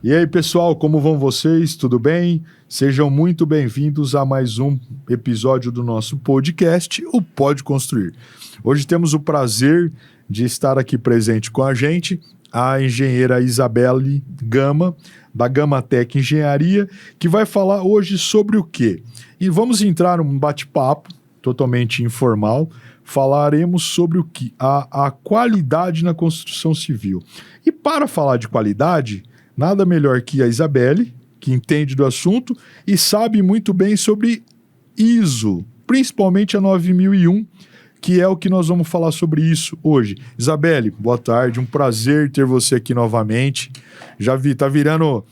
E aí, pessoal, como vão vocês? Tudo bem? Sejam muito bem-vindos a mais um episódio do nosso podcast, o Pode Construir. Hoje temos o prazer de estar aqui presente com a gente a engenheira Isabelle Gama, da Gamatec Engenharia, que vai falar hoje sobre o quê? E vamos entrar num bate-papo totalmente informal. Falaremos sobre o que? A qualidade na construção civil. E para falar de qualidade, nada melhor que a Isabelle, que entende do assunto e sabe muito bem sobre ISO, principalmente a 9001, que é o que nós vamos falar sobre isso hoje. Isabelle, boa tarde, um prazer ter você aqui novamente. Já vi, tá virando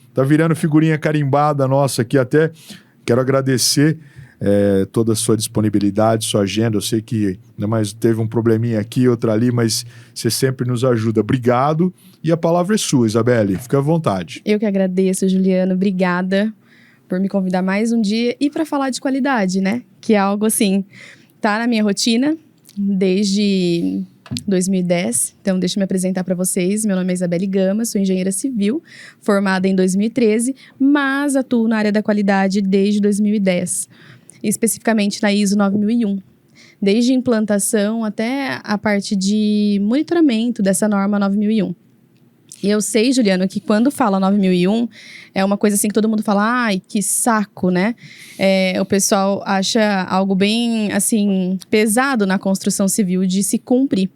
figurinha carimbada nossa aqui até. Quero agradecer toda a sua disponibilidade, sua agenda. Eu sei que mas teve um probleminha aqui, outro ali, mas você sempre nos ajuda. Obrigado. E a palavra é sua, Isabelle. Fica à vontade. Eu que agradeço, Juliano. Obrigada por me convidar mais um dia e para falar de qualidade, né? Que é algo assim, tá na minha rotina desde 2010. Então, deixa eu me apresentar para vocês. Meu nome é Isabelle Gama, sou engenheira civil, formada em 2013, mas atuo na área da qualidade desde 2010. Especificamente na ISO 9001, desde implantação até a parte de monitoramento dessa norma 9001. E eu sei, Juliano, que quando fala 9001, é uma coisa assim que todo mundo fala, ai, que saco, né? O pessoal acha algo bem, assim, pesado na construção civil de se cumprir.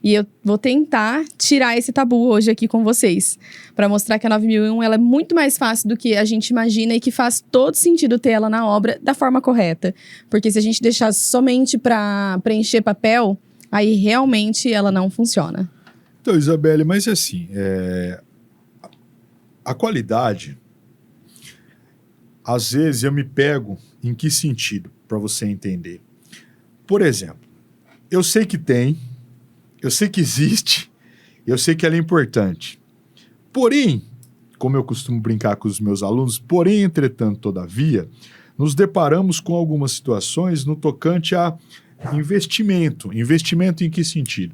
E eu vou tentar tirar esse tabu hoje aqui com vocês, para mostrar que a 9001 ela é muito mais fácil do que a gente imagina e que faz todo sentido ter ela na obra da forma correta. Porque se a gente deixar somente para preencher papel, aí realmente ela não funciona. Então, Isabelle, mas assim, a qualidade, às vezes eu me pego em que sentido, para você entender. Por exemplo, eu sei que tem, eu sei que existe, eu sei que ela é importante. Porém, como eu costumo brincar com os meus alunos, porém, entretanto, todavia, nos deparamos com algumas situações no tocante a investimento. Investimento em que sentido?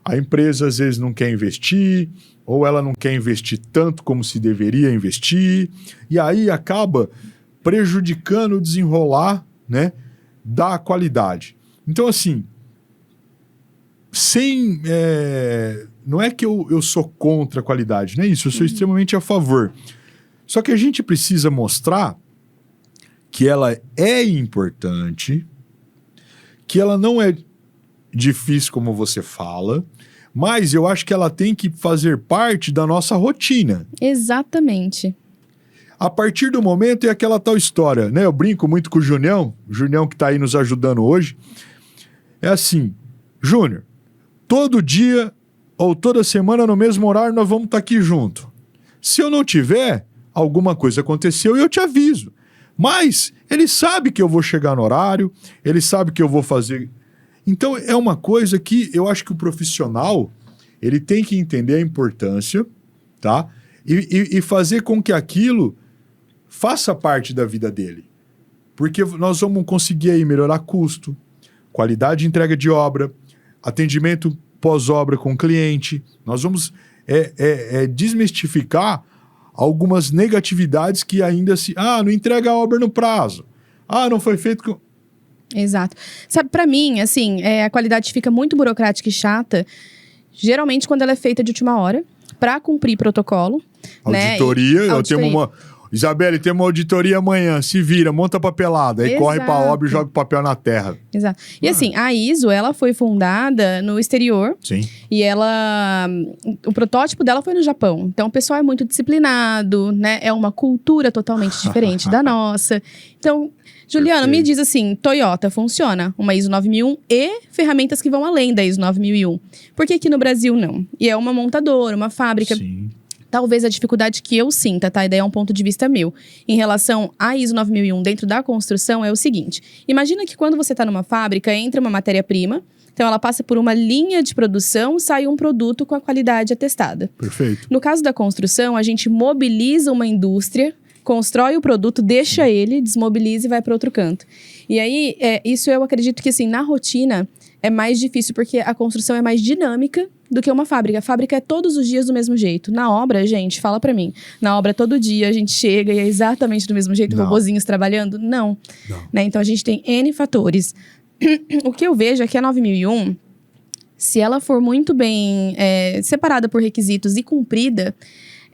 A empresa às vezes não quer investir, ou ela não quer investir tanto como se deveria investir, e aí acaba prejudicando o desenrolar, né, da qualidade. Então, assim, não é que eu sou contra a qualidade, não é isso, eu sou extremamente a favor. Só que a gente precisa mostrar que ela é importante, que ela não é difícil como você fala, mas eu acho que ela tem que fazer parte da nossa rotina. Exatamente. A partir do momento é aquela tal história, né? Eu brinco muito com o Junião que está aí nos ajudando hoje. É assim, Júnior, todo dia ou toda semana no mesmo horário nós vamos estar aqui junto. Se eu não tiver, alguma coisa aconteceu e eu te aviso. Mas ele sabe que eu vou chegar no horário, ele sabe que eu vou fazer. Então é uma coisa que eu acho que o profissional ele tem que entender a importância, tá? E fazer com que aquilo faça parte da vida dele. Porque nós vamos conseguir aí melhorar custo, qualidade de entrega de obra, atendimento pós-obra com o cliente. Nós vamos desmistificar algumas negatividades que ainda se... não entrega a obra no prazo. Não foi feito com... Exato. Sabe, pra mim, assim, a qualidade fica muito burocrática e chata, geralmente quando ela é feita de última hora, pra cumprir protocolo. Auditoria, né? eu tenho uma... Isabelle, tem uma auditoria amanhã, se vira, monta papelada, aí Exato. Corre pra obra e joga o papel na terra. Exato. E assim, a ISO, ela foi fundada no exterior. Sim. E o protótipo dela foi no Japão. Então, o pessoal é muito disciplinado, né? É uma cultura totalmente diferente da nossa. Então, Juliano, Perfeito. me diz assim, Toyota funciona? Uma ISO 9001 e ferramentas que vão além da ISO 9001. Por que aqui no Brasil não? E é uma montadora, uma fábrica... Sim. Talvez a dificuldade que eu sinta, tá? E daí é um ponto de vista meu. Em relação à ISO 9001 dentro da construção é o seguinte. Imagina que quando você está numa fábrica, entra uma matéria-prima. Então, ela passa por uma linha de produção, sai um produto com a qualidade atestada. Perfeito. No caso da construção, a gente mobiliza uma indústria, constrói o produto, deixa ele, desmobiliza e vai para outro canto. E aí, isso eu acredito que, assim, na rotina é mais difícil, porque a construção é mais dinâmica do que uma fábrica. A fábrica é todos os dias do mesmo jeito. Na obra, gente, fala pra mim. Na obra, todo dia a gente chega e é exatamente do mesmo jeito, robozinhos trabalhando? Não. Né? Então, a gente tem N fatores. O que eu vejo é que a 9001, se ela for muito bem separada por requisitos e cumprida,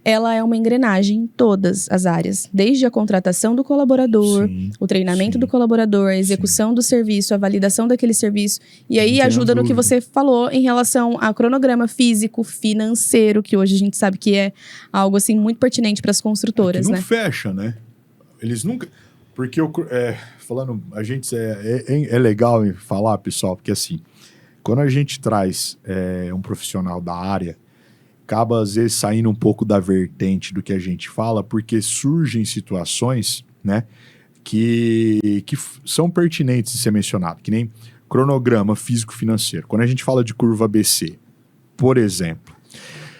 ela é uma engrenagem em todas as áreas. Desde a contratação do colaborador, o treinamento do colaborador, a execução do serviço, a validação daquele serviço. E aí ajuda no que você falou em relação ao cronograma físico, financeiro, que hoje a gente sabe que é algo assim muito pertinente para as construtoras, não né? Fecha, né? Eles nunca... Porque, falando, a gente... É legal falar, pessoal, porque assim, quando a gente traz um profissional da área, acaba, às vezes, saindo um pouco da vertente do que a gente fala, porque surgem situações, né, que são pertinentes de ser mencionado, que nem cronograma físico-financeiro. Quando a gente fala de curva ABC, por exemplo,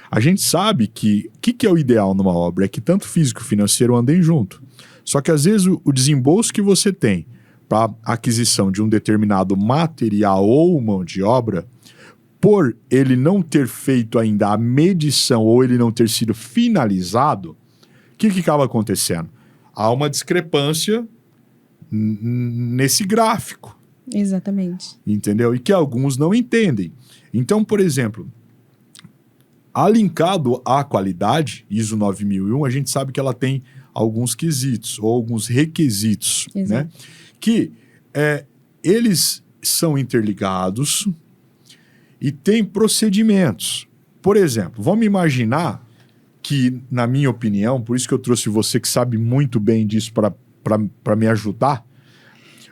a gente sabe que é o ideal numa obra? É que tanto físico e financeiro andem junto. Só que, às vezes, o desembolso que você tem para aquisição de um determinado material ou mão de obra, por ele não ter feito ainda a medição ou ele não ter sido finalizado, o que acaba acontecendo? Há uma discrepância nesse gráfico. Exatamente. Entendeu? E que alguns não entendem. Então, por exemplo, alinkado à qualidade, ISO 9001, a gente sabe que ela tem alguns quesitos ou alguns requisitos, né? Que eles são interligados e tem procedimentos. Por exemplo, vamos imaginar que, na minha opinião, por isso que eu trouxe você que sabe muito bem disso para me ajudar,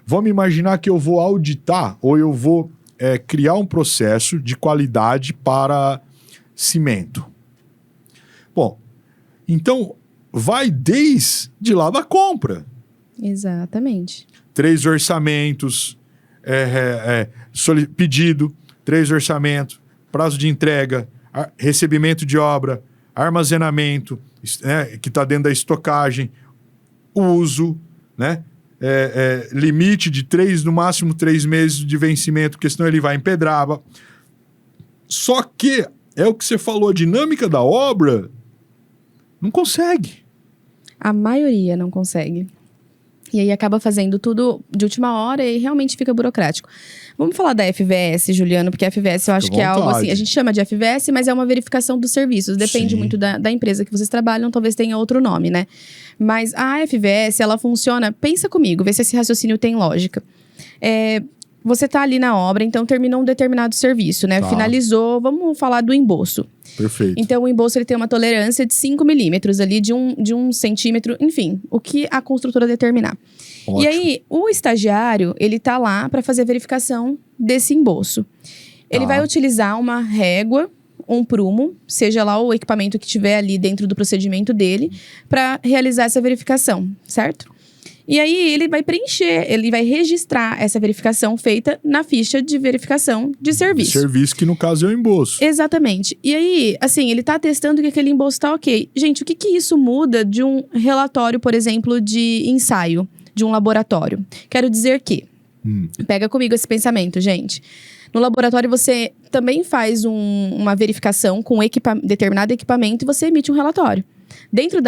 vamos imaginar que eu vou auditar ou eu vou criar um processo de qualidade para cimento. Bom, então vai desde lá da compra. Exatamente. 3 orçamentos, pedido, 3 orçamentos, prazo de entrega, recebimento de obra, armazenamento, que está dentro da estocagem, uso, né? Limite de 3, no máximo 3 meses de vencimento, porque senão ele vai empedrar. Só que, é o que você falou, a dinâmica da obra não consegue. A maioria não consegue. E aí acaba fazendo tudo de última hora e realmente fica burocrático. Vamos falar da FVS, Juliano, porque a FVS eu acho que é algo assim, a gente chama de FVS, mas é uma verificação dos serviços. Depende muito da empresa que vocês trabalham, talvez tenha outro nome, né? Mas a FVS, ela funciona, pensa comigo, vê se esse raciocínio tem lógica. Você tá ali na obra, então terminou um determinado serviço, né? Finalizou, vamos falar do embolso. Perfeito. Então, o embolso ele tem uma tolerância de 5 milímetros ali, de um centímetro, enfim, o que a construtora determinar. Ótimo. E aí, o estagiário, ele tá lá para fazer a verificação desse embolso. Ele vai utilizar uma régua, um prumo, seja lá o equipamento que tiver ali dentro do procedimento dele, para realizar essa verificação, certo? E aí, ele vai preencher, ele vai registrar essa verificação feita na ficha de verificação de serviço. De serviço, que no caso é o embolso. Exatamente. E aí, assim, ele tá atestando que aquele embolso tá ok. Gente, o que isso muda de um relatório, por exemplo, de ensaio, de um laboratório? Quero dizer que, pega comigo esse pensamento, gente. No laboratório, você também faz uma verificação com determinado equipamento e você emite um relatório. Dentro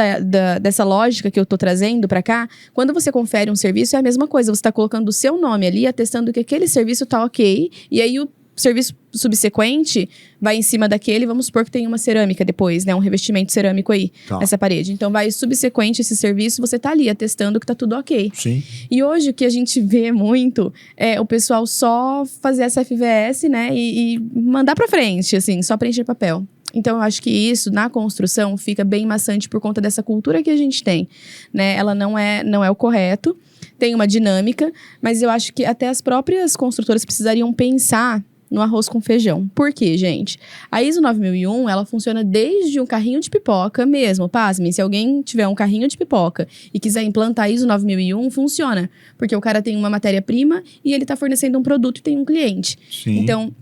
dessa lógica que eu tô trazendo para cá, quando você confere um serviço, é a mesma coisa. Você tá colocando o seu nome ali, atestando que aquele serviço tá ok. E aí, o serviço subsequente vai em cima daquele. Vamos supor que tem uma cerâmica depois, né? Um revestimento cerâmico aí, nessa parede. Então, vai subsequente esse serviço, você tá ali atestando que tá tudo ok. Sim. E hoje, o que a gente vê muito é o pessoal só fazer essa FVS, né? E mandar pra frente, assim, só preencher papel. Então, eu acho que isso, na construção, fica bem maçante por conta dessa cultura que a gente tem, né? Ela não é o correto, tem uma dinâmica, mas eu acho que até as próprias construtoras precisariam pensar no arroz com feijão. Por quê, gente? A ISO 9001, ela funciona desde um carrinho de pipoca mesmo. Pasmem, se alguém tiver um carrinho de pipoca e quiser implantar a ISO 9001, funciona. Porque o cara tem uma matéria-prima e ele tá fornecendo um produto e tem um cliente. Sim. Então,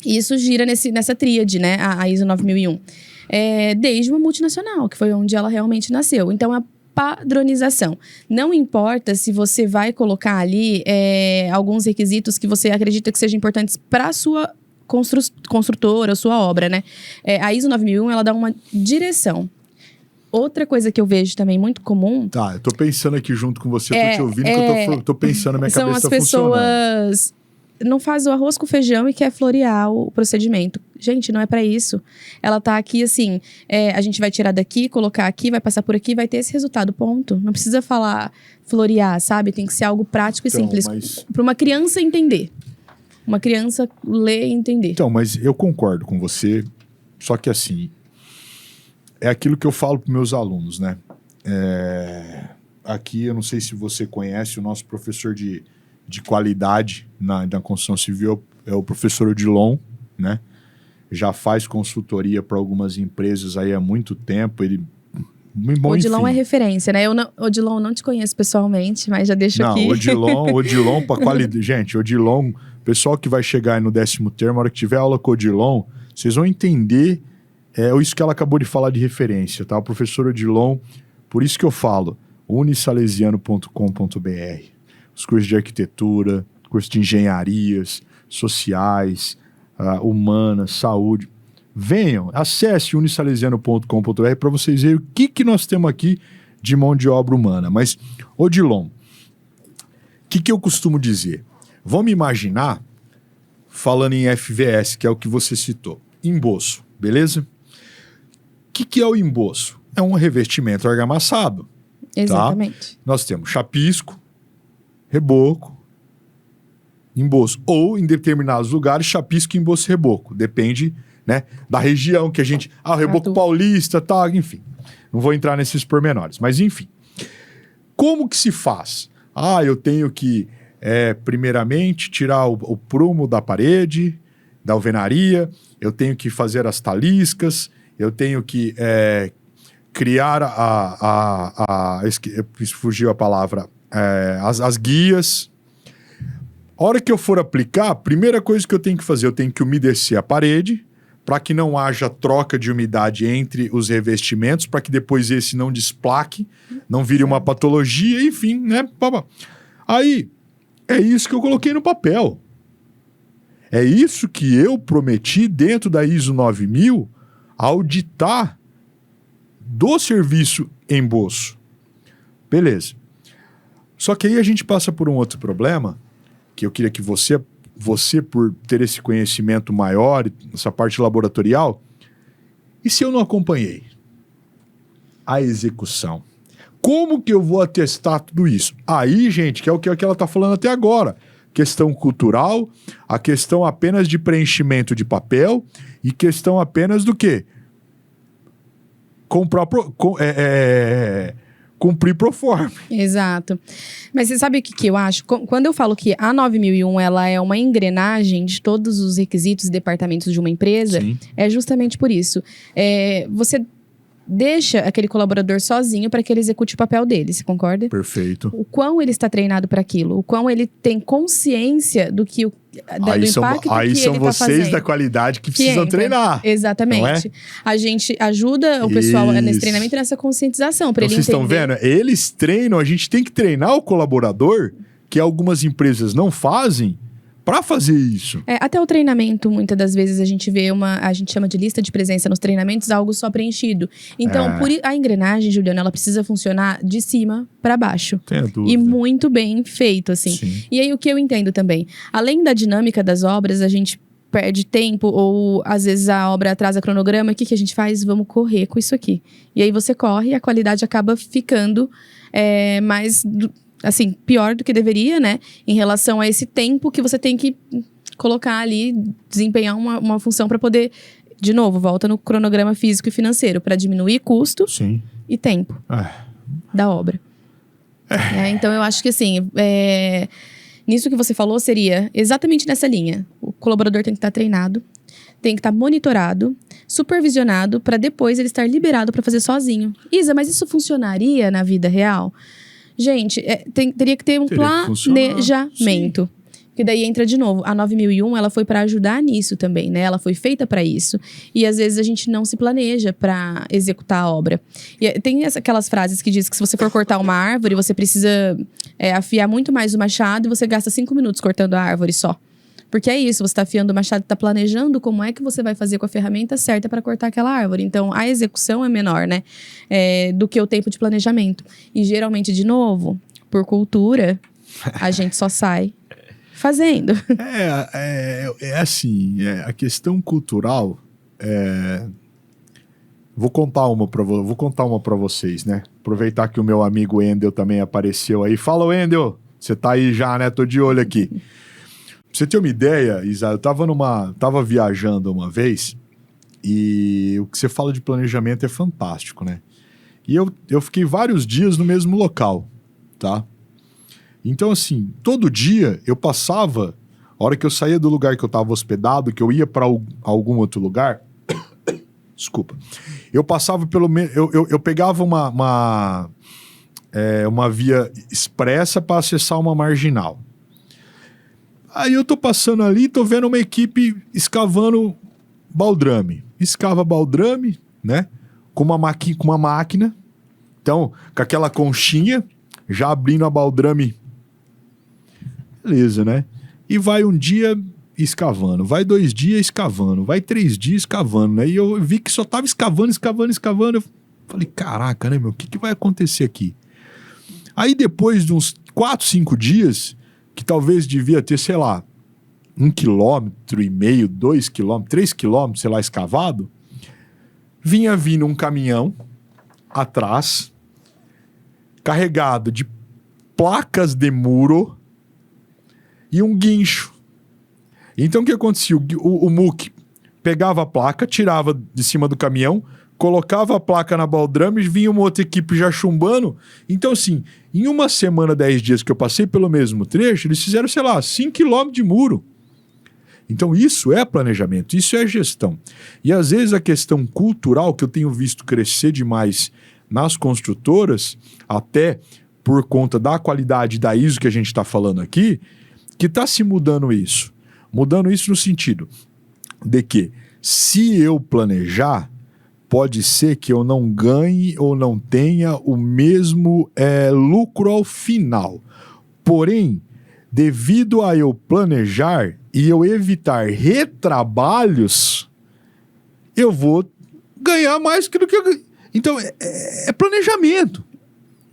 isso gira nessa tríade, né? A ISO 9001. Desde uma multinacional, que foi onde ela realmente nasceu. Então, a padronização. Não importa se você vai colocar ali alguns requisitos que você acredita que sejam importantes para a sua construtora, a sua obra, né? A ISO 9001, ela dá uma direção. Outra coisa que eu vejo também muito comum... Tá, eu tô pensando aqui junto com você, tô te ouvindo, que eu tô pensando, minha são cabeça as tá funcionando. pessoas... não faz o arroz com feijão e quer florear o procedimento. Gente, não é pra isso. Ela tá aqui assim, a gente vai tirar daqui, colocar aqui, vai passar por aqui, vai ter esse resultado, ponto. Não precisa falar florear, sabe? Tem que ser algo prático e simples. Pra uma criança entender. Uma criança ler e entender. Então, mas eu concordo com você, só que assim, é aquilo que eu falo para meus alunos, né? Aqui, eu não sei se você conhece o nosso professor de qualidade na construção civil, é o professor Odilon, né? Já faz consultoria para algumas empresas aí há muito tempo. O Odilon é referência, né? Odilon, não te conheço pessoalmente, mas já deixo aqui. Não, Odilon para qualidade. Gente, Odilon, pessoal que vai chegar aí no 10º termo, a hora que tiver aula com o Odilon, vocês vão entender isso que ela acabou de falar de referência, tá? O professor Odilon, por isso que eu falo, unisalesiano.com.br. Os cursos de arquitetura, cursos de engenharias, sociais, humanas, saúde. Venham, acesse unisalesiano.com.br para vocês verem o que nós temos aqui de mão de obra humana. Mas, Odilon, o que eu costumo dizer? Vamos imaginar, falando em FVS, que é o que você citou, emboço, beleza? O que é o emboço? É um revestimento argamassado. Exatamente. Tá? Nós temos chapisco, reboco, emboço. Ou, em determinados lugares, chapisco, emboço e reboco. Depende, né, da região que a gente... o reboco paulista, tá, enfim. Não vou entrar nesses pormenores. Mas, enfim. Como que se faz? Eu tenho que, primeiramente, tirar o prumo da parede, da alvenaria. Eu tenho que fazer as taliscas. Eu tenho que criar fugiu a palavra... as guias. A hora que eu for aplicar, a primeira coisa que eu tenho que fazer, eu tenho que umedecer a parede, para que não haja troca de umidade entre os revestimentos, para que depois esse não desplaque, não vire uma patologia, enfim, né? Aí, é isso que eu coloquei no papel. É isso que eu prometi dentro da ISO 9000 auditar do serviço emboço. Beleza. Só que aí a gente passa por um outro problema, que eu queria que você por ter esse conhecimento maior, essa parte laboratorial, e se eu não acompanhei a execução? Como que eu vou atestar tudo isso? Aí, gente, que é o que ela está falando até agora. Questão cultural, a questão apenas de preenchimento de papel e questão apenas do quê? Cumprir pro forma. Exato. Mas você sabe o que eu acho? Quando eu falo que a 9001 ela é uma engrenagem de todos os requisitos e departamentos de uma empresa, sim, é justamente por isso. Você deixa aquele colaborador sozinho para que ele execute o papel dele, você concorda? Perfeito. O quão ele está treinado para aquilo, o quão ele tem consciência do que do impacto que aí ele são tá vocês fazendo. da qualidade que precisam entra. treinar. Exatamente. A gente ajuda o pessoal nesse treinamento e nessa conscientização para Então, ele vocês entender. estão vendo? Eles treinam, a gente tem que treinar o colaborador, que algumas empresas não fazem, para fazer isso. Até o treinamento, muitas das vezes, a gente vê a gente chama de lista de presença nos treinamentos, algo só preenchido. Então, a engrenagem, Juliana, ela precisa funcionar de cima para baixo. Tenho dúvida. E muito bem feito, assim. Sim. E aí, o que eu entendo também, além da dinâmica das obras, a gente perde tempo, ou às vezes a obra atrasa cronograma, o que a gente faz? Vamos correr com isso aqui. E aí você corre e a qualidade acaba ficando mais... assim, pior do que deveria, né? Em relação a esse tempo que você tem que colocar ali, desempenhar uma função para poder, de novo, volta no cronograma físico e financeiro, para diminuir custo Sim. e tempo da obra. Então, eu acho que assim, nisso que você falou seria exatamente nessa linha. O colaborador tem que estar treinado, tem que estar monitorado, supervisionado, para depois ele estar liberado para fazer sozinho. Isa, mas isso funcionaria na vida real? Gente, teria que ter um planejamento. Que daí entra de novo. A 9001, ela foi para ajudar nisso também, né? Ela foi feita para isso. E às vezes a gente não se planeja para executar a obra. E tem aquelas frases que diz que se você for cortar uma árvore, você precisa afiar muito mais o machado e você gasta 5 minutos cortando a árvore só. Porque é isso, você está afiando o machado, está planejando como é que você vai fazer com a ferramenta certa para cortar aquela árvore. Então, a execução é menor, né? Do que o tempo de planejamento. E geralmente, de novo, por cultura, a gente só sai fazendo. A questão cultural. Vou contar uma para vocês, né? Aproveitar que o meu amigo Endel também apareceu aí. Fala, Endel! Você tá aí já, né? Tô de olho aqui. Pra você ter uma ideia, Isa, eu tava viajando uma vez e o que você fala de planejamento é fantástico, né? E eu fiquei vários dias no mesmo local, tá? Então, assim, todo dia eu passava, a hora que eu saía do lugar que eu tava hospedado, que eu ia para algum outro lugar, desculpa, eu passava eu pegava uma via expressa para acessar uma marginal. Aí eu tô passando ali, tô vendo uma equipe escavando baldrame. Escava baldrame, né? Com uma máquina. Então, com aquela conchinha, já abrindo a baldrame. Beleza, né? E vai um dia escavando, vai 2 dias escavando, vai 3 dias escavando, né? E eu vi que só tava escavando. Eu falei, caraca, né, meu? O que vai acontecer aqui? Aí depois de uns 4, 5 dias, que talvez devia ter, sei lá, 1,5 km, 2 km, 3 km, sei lá, escavado, vinha vindo um caminhão atrás, carregado de placas de muro e um guincho. Então o que acontecia? O muque pegava a placa, tirava de cima do caminhão, colocava a placa na baldrame, vinha uma outra equipe já chumbando. Então, assim, em uma semana, 10 dias que eu passei pelo mesmo trecho, eles fizeram, sei lá, 5 km de muro. Então, isso é planejamento, isso é gestão. E, às vezes, a questão cultural, que eu tenho visto crescer demais nas construtoras, até por conta da qualidade da ISO que a gente está falando aqui, que está se mudando isso. Mudando isso no sentido de que, se eu planejar, pode ser que eu não ganhe ou não tenha o mesmo lucro ao final. Porém, devido a eu planejar e eu evitar retrabalhos, eu vou ganhar mais do que eu ganho. Então, é planejamento.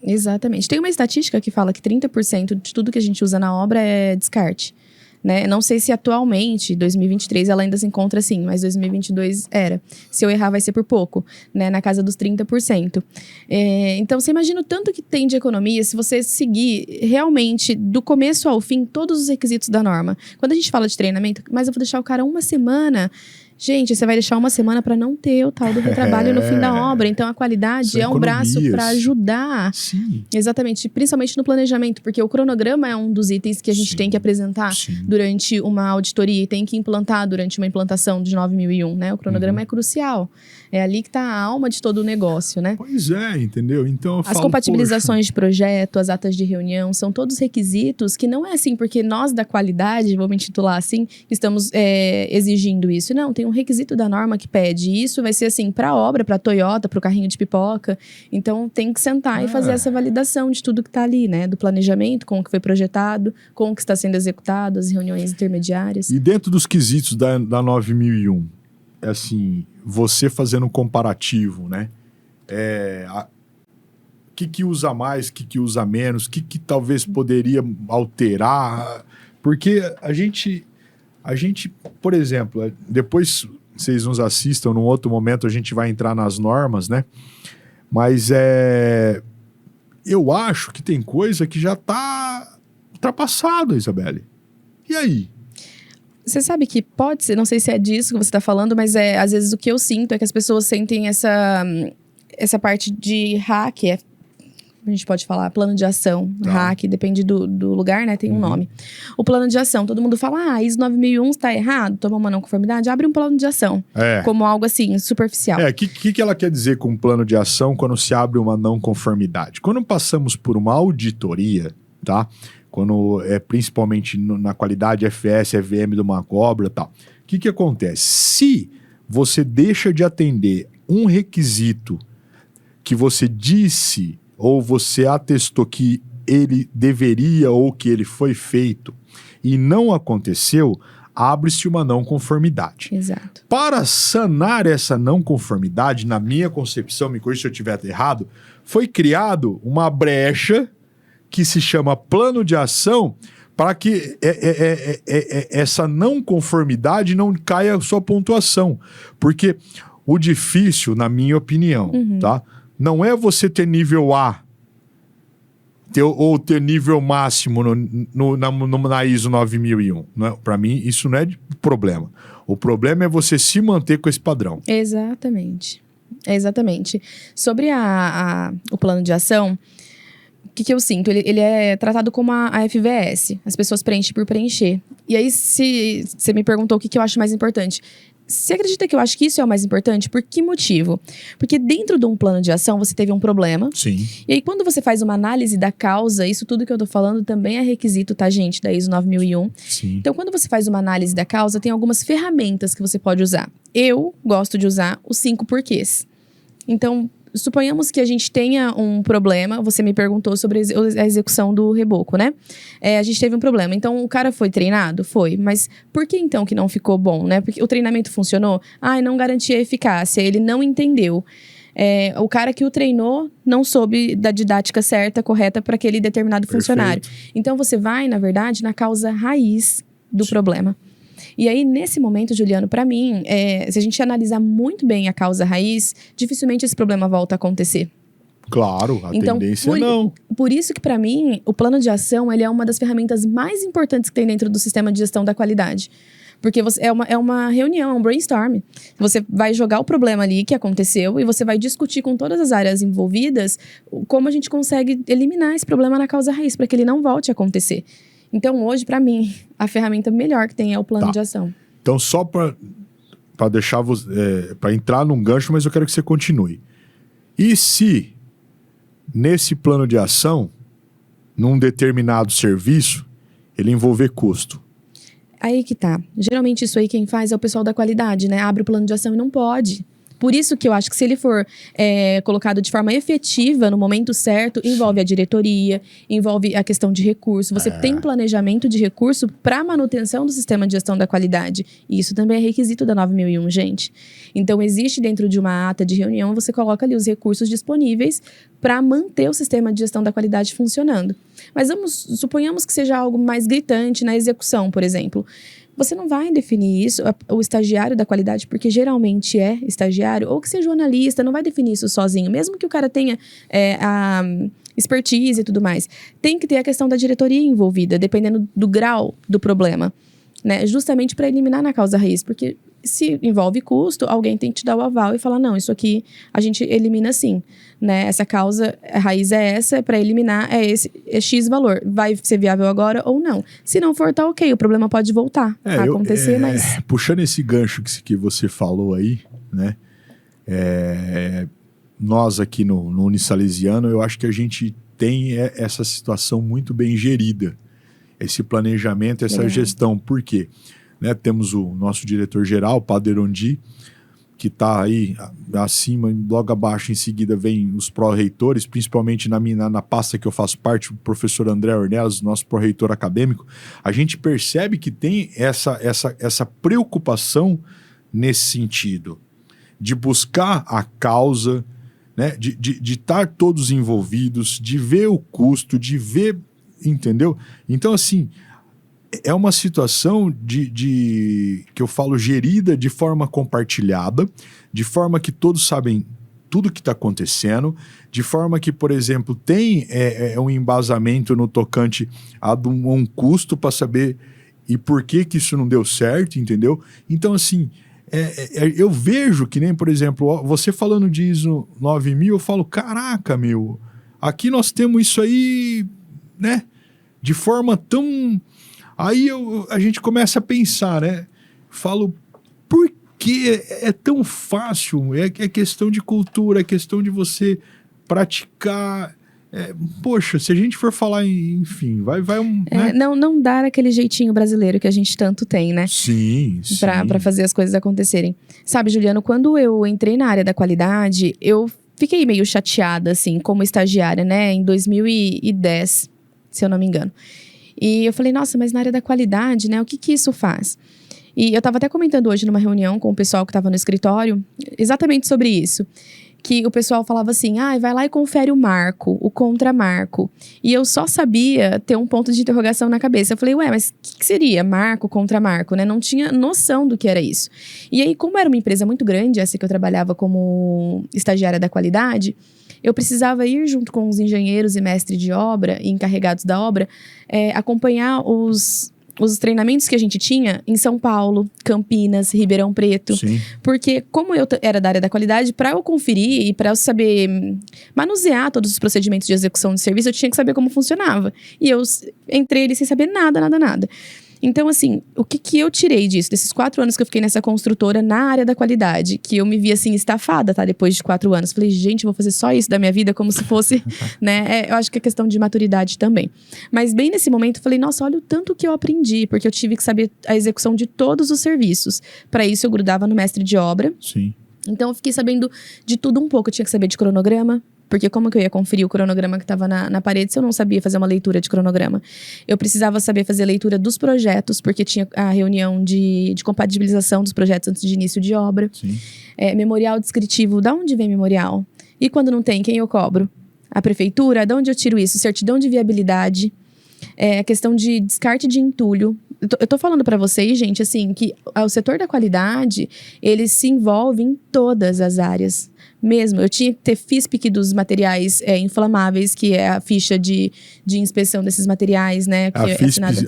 Exatamente. Tem uma estatística que fala que 30% de tudo que a gente usa na obra é descarte. Né? Não sei se atualmente, 2023, ela ainda se encontra assim, mas 2022 era. Se eu errar, vai ser por pouco, né? Na casa dos 30%. Então, você imagina o tanto que tem de economia se você seguir realmente, do começo ao fim, todos os requisitos da norma. Quando a gente fala de treinamento, mas eu vou deixar o cara uma semana... Gente, você vai deixar uma semana para não ter o tal do retrabalho no fim da obra. Então, a qualidade São é um braço para ajudar. Sim. Exatamente, principalmente no planejamento, porque o cronograma é um dos itens que a gente tem que apresentar durante uma auditoria e tem que implantar durante uma implantação de 9001, né? O cronograma é crucial. É ali que está a alma de todo o negócio, né? Pois é, entendeu? Então, as compatibilizações de projeto, as atas de reunião, são todos requisitos que não é assim, porque nós da qualidade, vou me intitular assim, estamos exigindo isso. Não, tem um requisito da norma que pede. Isso vai ser assim, para a obra, para a Toyota, para o carrinho de pipoca. Então, tem que sentar e fazer essa validação de tudo que está ali, né? Do planejamento, como que foi projetado, como que está sendo executado, as reuniões intermediárias. E dentro dos quesitos da 9001, assim, você fazendo um comparativo, né? O que usa mais, o que usa menos, o que talvez poderia alterar. Porque a gente, por exemplo, depois vocês nos assistam, num outro momento a gente vai entrar nas normas, né? Mas eu acho que tem coisa que já está ultrapassada, Isabelle. E aí? Você sabe que pode ser, não sei se é disso que você está falando, mas às vezes o que eu sinto é que as pessoas sentem essa parte de hack, a gente pode falar, plano de ação, hack, depende do lugar, né? Tem um nome. O plano de ação, todo mundo fala, ISO 9001 está errado, toma uma não conformidade, abre um plano de ação. Como algo assim, superficial. O que ela quer dizer com um plano de ação quando se abre uma não conformidade? Quando passamos por uma auditoria, tá? Quando principalmente na qualidade FS, EVM de uma obra e tal. O que acontece? Se você deixa de atender um requisito que você disse ou você atestou que ele deveria ou que ele foi feito e não aconteceu, abre-se uma não conformidade. Exato. Para sanar essa não conformidade, na minha concepção, me corrija se eu estiver errado, foi criado uma brecha que se chama plano de ação para que essa não conformidade não caia a sua pontuação. Porque o difícil, na minha opinião, tá? Não é você ter nível A ou ter nível máximo na ISO 9001. Para mim, isso não é problema. O problema é você se manter com esse padrão. Exatamente. Sobre o plano de ação, o que eu sinto? Ele é tratado como a FVS. As pessoas preenchem por preencher. E aí, se você me perguntou o que eu acho mais importante... Você acredita que eu acho que isso é o mais importante? Por que motivo? Porque dentro de um plano de ação, você teve um problema. Sim. E aí, quando você faz uma análise da causa, isso tudo que eu tô falando também é requisito, tá, gente? Da ISO 9001. Sim. Então, quando você faz uma análise da causa, tem algumas ferramentas que você pode usar. Eu gosto de usar os 5 porquês. Então, suponhamos que a gente tenha um problema. Você me perguntou sobre a execução do reboco, né? A gente teve um problema. Então, o cara foi treinado? Foi. Mas por que então que não ficou bom, né? Porque o treinamento funcionou? Não garantia a eficácia. Ele não entendeu. O cara que o treinou não soube da didática certa, correta para aquele determinado funcionário. Então, você vai, na verdade, na causa raiz do problema. E aí, nesse momento, Juliano, para mim, se a gente analisar muito bem a causa raiz, dificilmente esse problema volta a acontecer. Claro, a tendência não. Por isso que, para mim, o plano de ação ele é uma das ferramentas mais importantes que tem dentro do sistema de gestão da qualidade. Porque é uma reunião, é um brainstorm. Você vai jogar o problema ali que aconteceu e você vai discutir com todas as áreas envolvidas como a gente consegue eliminar esse problema na causa raiz, para que ele não volte a acontecer. Então, hoje, para mim, a ferramenta melhor que tem é o plano de ação. Então, só para deixar para entrar num gancho, mas eu quero que você continue. E se, nesse plano de ação, num determinado serviço, ele envolver custo? Aí que tá. Geralmente, isso aí quem faz é o pessoal da qualidade, né? Abre o plano de ação e não pode. Por isso que eu acho que se ele for colocado de forma efetiva, no momento certo, envolve a diretoria, envolve a questão de recurso. Você tem um planejamento de recurso para manutenção do sistema de gestão da qualidade. E isso também é requisito da 9001, gente. Então, existe dentro de uma ata de reunião, você coloca ali os recursos disponíveis para manter o sistema de gestão da qualidade funcionando. Mas suponhamos que seja algo mais gritante na execução, por exemplo. Você não vai definir isso, o estagiário da qualidade, porque geralmente é estagiário, ou que seja o analista, não vai definir isso sozinho. Mesmo que o cara tenha a expertise e tudo mais. Tem que ter a questão da diretoria envolvida, dependendo do grau do problema, né? Justamente para eliminar na causa raiz, porque se envolve custo, alguém tem que te dar o aval e falar, não, isso aqui a gente elimina sim, né? Essa causa raiz é essa, para eliminar é X valor. Vai ser viável agora ou não? Se não for, tá ok, o problema pode voltar a acontecer, mas... Puxando esse gancho que você falou aí, né? Nós aqui no Unisalesiano, eu acho que a gente tem essa situação muito bem gerida. Esse planejamento, essa gestão. Por quê? Né, temos o nosso diretor-geral, Padre Erondi, que está aí acima, logo abaixo em seguida vem os pró-reitores, principalmente na pasta que eu faço parte, o professor André Ornelas, nosso pró-reitor acadêmico. A gente percebe que tem essa preocupação nesse sentido, de buscar a causa, né, de estar todos envolvidos, de ver o custo, de ver, entendeu? Então, assim, é uma situação que eu falo gerida de forma compartilhada, de forma que todos sabem tudo que está acontecendo, de forma que, por exemplo, tem um embasamento no tocante a um custo para saber e por que isso não deu certo, entendeu? Então, assim, eu vejo que nem, por exemplo, você falando de ISO 9000, eu falo, caraca, meu, aqui nós temos isso aí, né, de forma tão... Aí a gente começa a pensar, né? Falo, por que é tão fácil? É questão de cultura, é questão de você praticar. Poxa, se a gente for falar, enfim, vai né? Não dar aquele jeitinho brasileiro que a gente tanto tem, né? Sim. Pra fazer as coisas acontecerem. Sabe, Juliano, quando eu entrei na área da qualidade, eu fiquei meio chateada, assim, como estagiária, né? Em 2010, se eu não me engano. E eu falei, nossa, mas na área da qualidade, né, o que isso faz? E eu estava até comentando hoje numa reunião com o pessoal que estava no escritório, exatamente sobre isso. Que o pessoal falava assim, vai lá e confere o marco, o contramarco. E eu só sabia ter um ponto de interrogação na cabeça. Eu falei, mas o que seria marco, contramarco, né? Não tinha noção do que era isso. E aí, como era uma empresa muito grande, essa que eu trabalhava como estagiária da qualidade, eu precisava ir junto com os engenheiros e mestres de obra, e encarregados da obra, acompanhar os treinamentos que a gente tinha em São Paulo, Campinas, Ribeirão Preto. Sim. Porque como eu era da área da qualidade, para eu conferir e para eu saber manusear todos os procedimentos de execução de serviço, eu tinha que saber como funcionava. E eu entrei ali sem saber nada. Então, assim, o que eu tirei disso? Desses 4 anos que eu fiquei nessa construtora na área da qualidade, que eu me vi, assim, estafada, tá? Depois de 4 anos. Falei, gente, eu vou fazer só isso da minha vida, como se fosse, né? Eu acho que é questão de maturidade também. Mas bem nesse momento, eu falei, nossa, olha o tanto que eu aprendi, porque eu tive que saber a execução de todos os serviços. Para isso, eu grudava no mestre de obra. Sim. Então, eu fiquei sabendo de tudo um pouco. Eu tinha que saber de cronograma, porque como que eu ia conferir o cronograma que estava na parede se eu não sabia fazer uma leitura de cronograma? Eu precisava saber fazer a leitura dos projetos, porque tinha a reunião de compatibilização dos projetos antes de início de obra. Sim. Memorial descritivo, da onde vem memorial? E quando não tem, quem eu cobro? A prefeitura? De onde eu tiro isso? Certidão de viabilidade. A questão de descarte de entulho. Eu tô falando para vocês, gente, assim, que o setor da qualidade, ele se envolve em todas as áreas. Mesmo, eu tinha que ter FISPIC dos materiais inflamáveis, que é a ficha de inspeção desses materiais, né? Que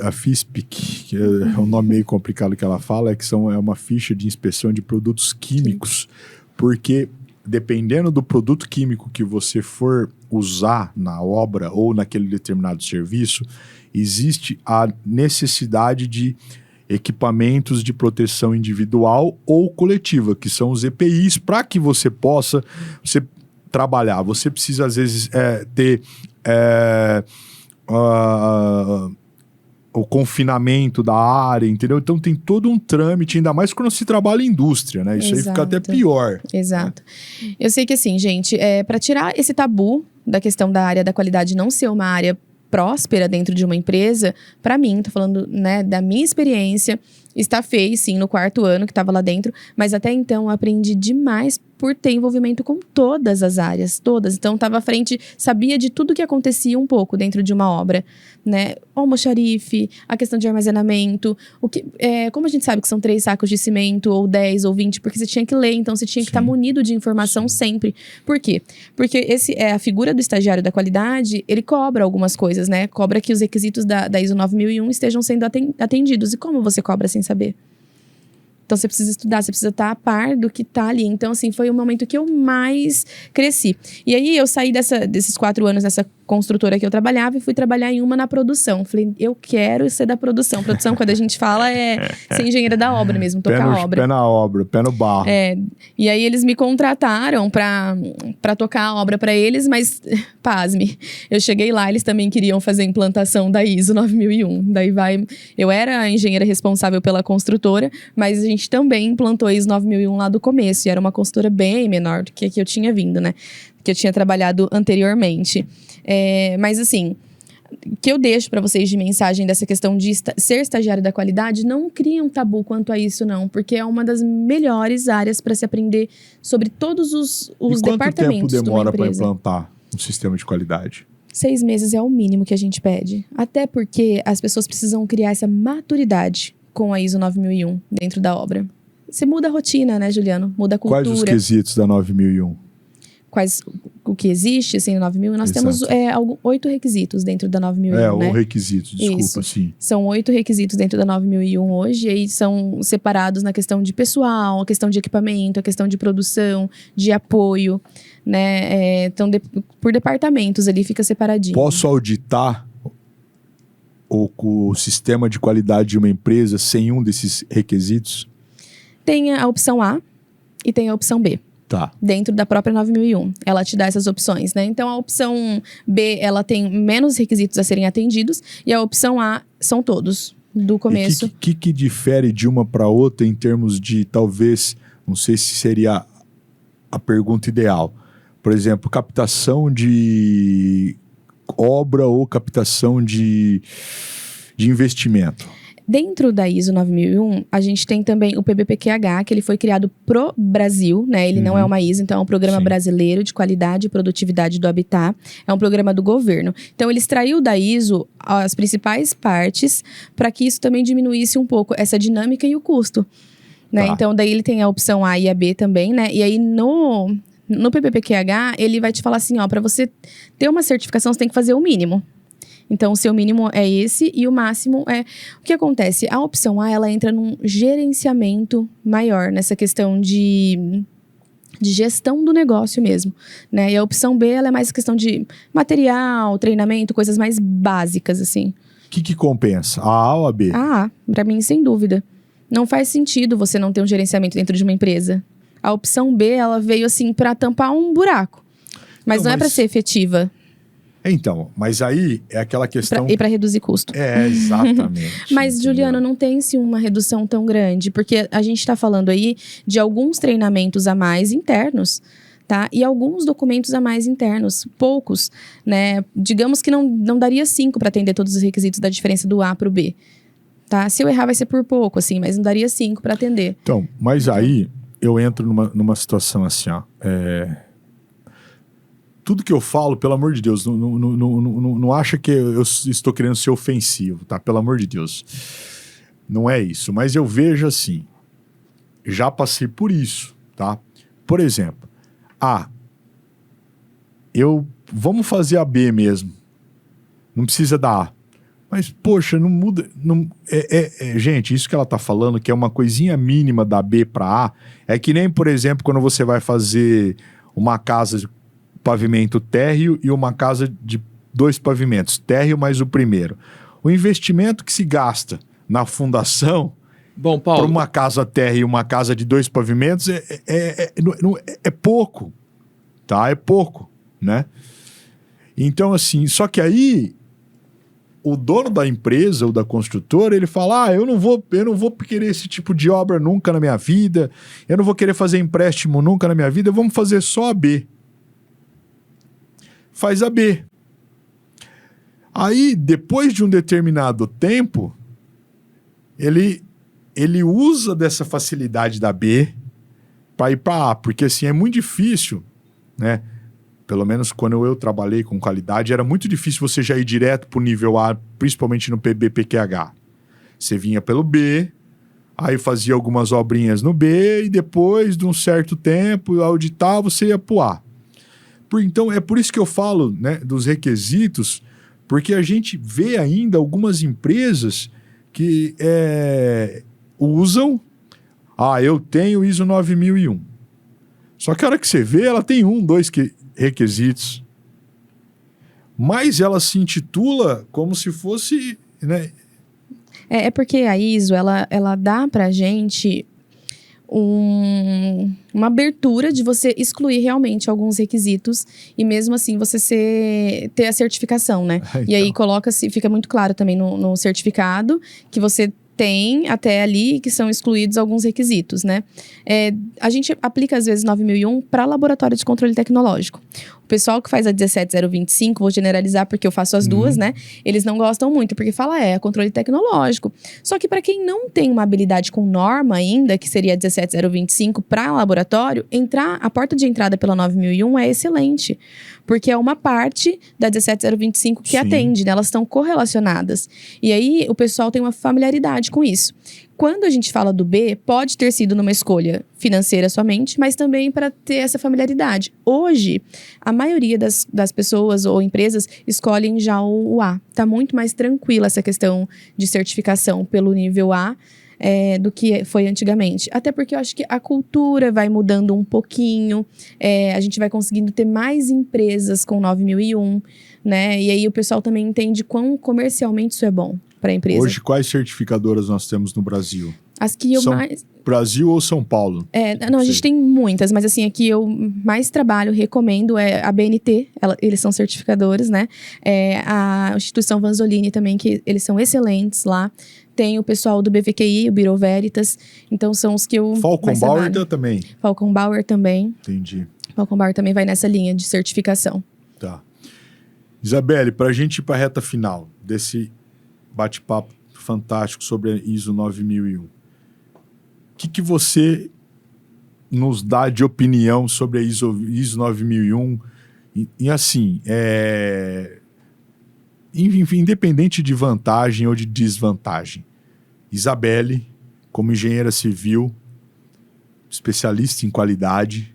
A FISPIC, que é um nome meio complicado que ela fala, é uma ficha de inspeção de produtos químicos, porque dependendo do produto químico que você for usar na obra ou naquele determinado serviço, existe a necessidade de equipamentos de proteção individual ou coletiva, que são os EPIs, para que você possa trabalhar. Você precisa, às vezes, ter o confinamento da área, entendeu? Então tem todo um trâmite, ainda mais quando se trabalha em indústria, né? Isso aí fica até pior. Exato. Eu sei que assim, gente, para tirar esse tabu da questão da área da qualidade não ser uma área próspera dentro de uma empresa, para mim, tô falando, né, da minha experiência, estafei, sim, no 4º ano que estava lá dentro, mas até então eu aprendi demais por ter envolvimento com todas as áreas, todas. Então, estava à frente, sabia de tudo que acontecia um pouco dentro de uma obra, né? O almoxarife, a questão de armazenamento, como a gente sabe que são 3 sacos de cimento, ou 10, ou 20, porque você tinha que ler, então você tinha que estar munido de informação sempre. Por quê? Porque a figura do estagiário da qualidade, ele cobra algumas coisas, né? Cobra que os requisitos da ISO 9001 estejam sendo atendidos. E como você cobra sem saber? Então, você precisa estudar, você precisa estar a par do que está ali. Então, assim, foi o momento que eu mais cresci. E aí, eu saí desses 4 anos nessa construtora que eu trabalhava e fui trabalhar em uma na produção. Falei, eu quero ser da produção. Produção, quando a gente fala, é ser engenheira da obra mesmo, tocar a obra. Pé na obra, pé no barro. E aí, eles me contrataram pra tocar a obra pra eles, mas, pasme, eu cheguei lá, eles também queriam fazer a implantação da ISO 9001. Daí eu era a engenheira responsável pela construtora, mas a gente também implantou a ISO 9001 lá do começo, e era uma consultora bem menor do que a que eu tinha vindo, né? Que eu tinha trabalhado anteriormente. Mas assim, o que eu deixo para vocês de mensagem dessa questão de ser estagiário da qualidade, não cria um tabu quanto a isso, não. Porque é uma das melhores áreas para se aprender sobre todos os departamentos de uma empresa. Quanto tempo demora para implantar um sistema de qualidade? 6 meses é o mínimo que a gente pede. Até porque as pessoas precisam criar essa maturidade com a ISO 9001 dentro da obra. Você muda a rotina, né, Juliano? Muda a cultura. Quais os quesitos da 9001? O que existe, assim, no 9001, nós temos 8 requisitos dentro da 9001, né? Ou requisitos, desculpa, sim. São 8 requisitos dentro da 9001 hoje, e aí são separados na questão de pessoal, a questão de equipamento, a questão de produção, de apoio, né? Então, por departamentos ali, fica separadinho. Posso auditar o sistema de qualidade de uma empresa sem um desses requisitos? Tem a opção A e tem a opção B. Tá. Dentro da própria 9001. Ela te dá essas opções, né? Então, a opção B, ela tem menos requisitos a serem atendidos. E a opção A são todos, do começo. O que difere de uma para outra em termos de, talvez, não sei se seria a pergunta ideal. Por exemplo, captação de obra ou captação de investimento? Dentro da ISO 9001, a gente tem também o PBPQH, que ele foi criado pro Brasil, né? Ele não é uma ISO, então é um programa brasileiro de qualidade e produtividade do habitat. É um programa do governo. Então, ele extraiu da ISO as principais partes para que isso também diminuísse um pouco essa dinâmica e o custo, né? Tá. Então, daí ele tem a opção A e a B também, né? E aí, no PBPQH, ele vai te falar assim, ó, para você ter uma certificação, você tem que fazer o mínimo. Então, o seu mínimo é esse e o máximo é... O que acontece? A opção A, ela entra num gerenciamento maior, nessa questão de gestão do negócio mesmo, né? E a opção B, ela é mais questão de material, treinamento, coisas mais básicas, assim. O que compensa? A A ou a B? A, pra mim, sem dúvida. Não faz sentido você não ter um gerenciamento dentro de uma empresa. A opção B, ela veio, assim, pra tampar um buraco. Mas não é pra ser efetiva. Então, mas aí é aquela questão... E para reduzir custo. É, exatamente. Mas, Juliano, não tem-se uma redução tão grande, porque a gente está falando aí de alguns treinamentos a mais internos, tá? E alguns documentos a mais internos, poucos, né? Digamos que não daria 5 para atender todos os requisitos da diferença do A para o B, tá? Se eu errar vai ser por pouco, assim, mas não daria 5 para atender. Então, mas aí eu entro numa situação assim, ó... Tudo que eu falo, pelo amor de Deus, não acha que eu estou querendo ser ofensivo, tá? Pelo amor de Deus. Não é isso. Mas eu vejo assim, já passei por isso, tá? Por exemplo, vamos fazer a B mesmo. Não precisa da A. Mas, poxa, não muda... gente, isso que ela tá falando, que é uma coisinha mínima da B para A, é que nem, por exemplo, quando você vai fazer uma casa... pavimento térreo e uma casa de 2 pavimentos, térreo mais o primeiro. O investimento que se gasta na fundação para uma casa térrea e uma casa de 2 pavimentos é pouco, tá? É pouco, né? Então, assim, só que aí o dono da empresa ou da construtora, ele fala, eu não vou querer esse tipo de obra nunca na minha vida, eu não vou querer fazer empréstimo nunca na minha vida, vamos fazer só a B. Faz a B. Aí, depois de um determinado tempo, ele usa dessa facilidade da B para ir para A, porque assim, é muito difícil, né? Pelo menos quando eu trabalhei com qualidade, era muito difícil você já ir direto para o nível A, principalmente no PBPQH. Você vinha pelo B, aí fazia algumas obrinhas no B, e depois de um certo tempo, auditar, você ia para o A. Então, é por isso que eu falo, né, dos requisitos, porque a gente vê ainda algumas empresas que usam... eu tenho ISO 9001. Só que a hora que você vê, ela tem 2 requisitos. Mas ela se intitula como se fosse... né? É porque a ISO, ela dá pra gente... uma abertura de você excluir realmente alguns requisitos e mesmo assim você ter a certificação, né? Então. E aí fica muito claro também no certificado que você tem até ali que são excluídos alguns requisitos, né? A gente aplica às vezes 9001 para laboratório de controle tecnológico. O pessoal que faz a 17025, vou generalizar porque eu faço as duas, né? Eles não gostam muito, porque fala, controle tecnológico. Só que para quem não tem uma habilidade com norma ainda, que seria a 17025 para laboratório, a porta de entrada pela 9001 é excelente. Porque é uma parte da 17025 que atende, né? Elas estão correlacionadas. E aí, o pessoal tem uma familiaridade com isso. Quando a gente fala do B, pode ter sido numa escolha financeira somente, mas também para ter essa familiaridade. Hoje, a maioria das pessoas ou empresas escolhem já o A. Está muito mais tranquila essa questão de certificação pelo nível A do que foi antigamente. Até porque eu acho que a cultura vai mudando um pouquinho, a gente vai conseguindo ter mais empresas com 9001, né? E aí o pessoal também entende quão comercialmente isso é bom para a empresa. Hoje, quais certificadoras nós temos no Brasil? As que eu mais... Brasil ou São Paulo? Não, a gente tem muitas, mas assim, aqui eu mais trabalho, recomendo, é a BNT, eles são certificadores, né? A instituição Vanzolini também, que eles são excelentes lá. Tem o pessoal do BVQI, o Bureau Veritas, então são os que eu Falcon mais Bauer trabalho. também? Falcon Bauer também. Entendi. Falcon Bauer também vai nessa linha de certificação. Tá. Isabelle, para a gente ir para a reta final desse bate-papo fantástico sobre a ISO 9001. O que você nos dá de opinião sobre a ISO 9001? E assim, independente de vantagem ou de desvantagem. Isabelle, como engenheira civil, especialista em qualidade,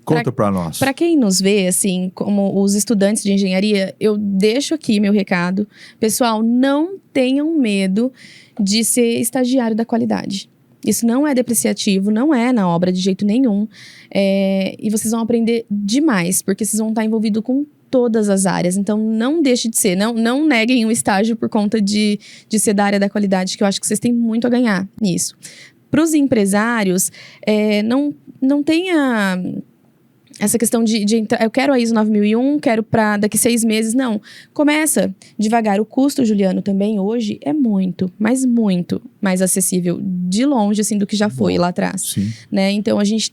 conta para nós. Para quem nos vê, assim, como os estudantes de engenharia, eu deixo aqui meu recado. Pessoal, não tenham medo de ser estagiário da qualidade. Isso não é depreciativo, não é na obra de jeito nenhum. E vocês vão aprender demais, porque vocês vão estar envolvidos com todas as áreas. Então, não deixe de ser. Não neguem o estágio por conta de ser da área da qualidade, que eu acho que vocês têm muito a ganhar nisso. Para os empresários, não tenha essa questão de entrar, eu quero a ISO 9001, quero para daqui 6 meses. Não, começa devagar. O custo, Juliano, também hoje é muito, mas muito mais acessível de longe, assim, do que já foi lá atrás. Sim. Né? Então, a gente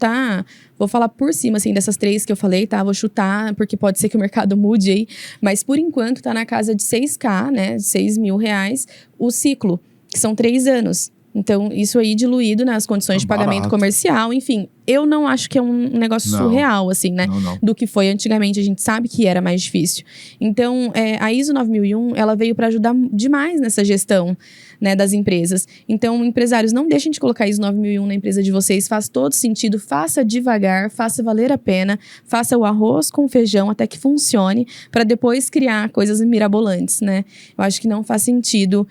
vou falar por cima, assim, dessas 3 que eu falei, tá? Vou chutar, porque pode ser que o mercado mude aí, mas por enquanto tá na casa de 6K, né? 6 mil reais, o ciclo, que são 3 anos. Então, isso aí diluído nas condições de pagamento comercial, enfim. Eu não acho que é um negócio surreal, assim, né? Não. Do que foi antigamente. A gente sabe que era mais difícil. Então, a ISO 9001, ela veio para ajudar demais nessa gestão, né, das empresas. Então, empresários, não deixem de colocar a ISO 9001 na empresa de vocês. Faz todo sentido. Faça devagar, faça valer a pena. Faça o arroz com feijão até que funcione, para depois criar coisas mirabolantes, né? Eu acho que não faz sentido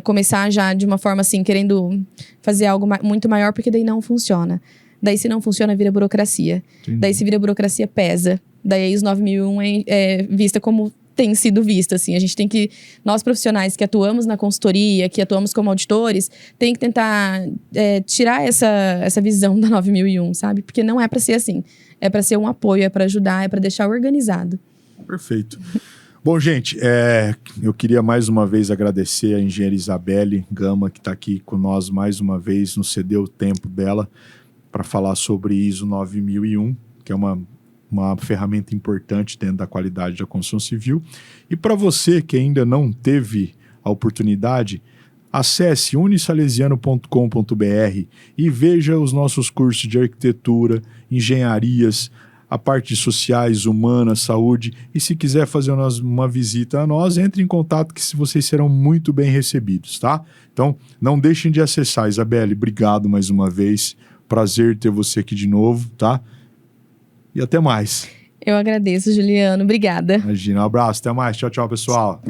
começar já de uma forma assim, querendo fazer algo muito maior, porque daí não funciona. Daí, se não funciona, vira burocracia. Entendi. Daí, se vira burocracia, pesa. Daí, a ISO 9001 é vista como tem sido vista, assim. A gente tem que... Nós, profissionais que atuamos na consultoria, que atuamos como auditores, tem que tentar tirar essa visão da 9001, sabe? Porque não é para ser assim. É para ser um apoio, é para ajudar, é para deixar organizado. Perfeito. Bom, gente, eu queria mais uma vez agradecer a engenheira Isabelle Gama, que está aqui com nós mais uma vez, nos cedeu o tempo dela para falar sobre ISO 9001, que é uma ferramenta importante dentro da qualidade da construção civil. E para você que ainda não teve a oportunidade, acesse unisalesiano.com.br e veja os nossos cursos de arquitetura, engenharias, a parte de sociais, humanas, saúde. E se quiser fazer uma visita a nós, entre em contato que vocês serão muito bem recebidos, tá? Então, não deixem de acessar. Isabelle, obrigado mais uma vez. Prazer ter você aqui de novo, tá? E até mais. Eu agradeço, Juliano. Obrigada. Imagina, um abraço, até mais. Tchau, tchau, pessoal.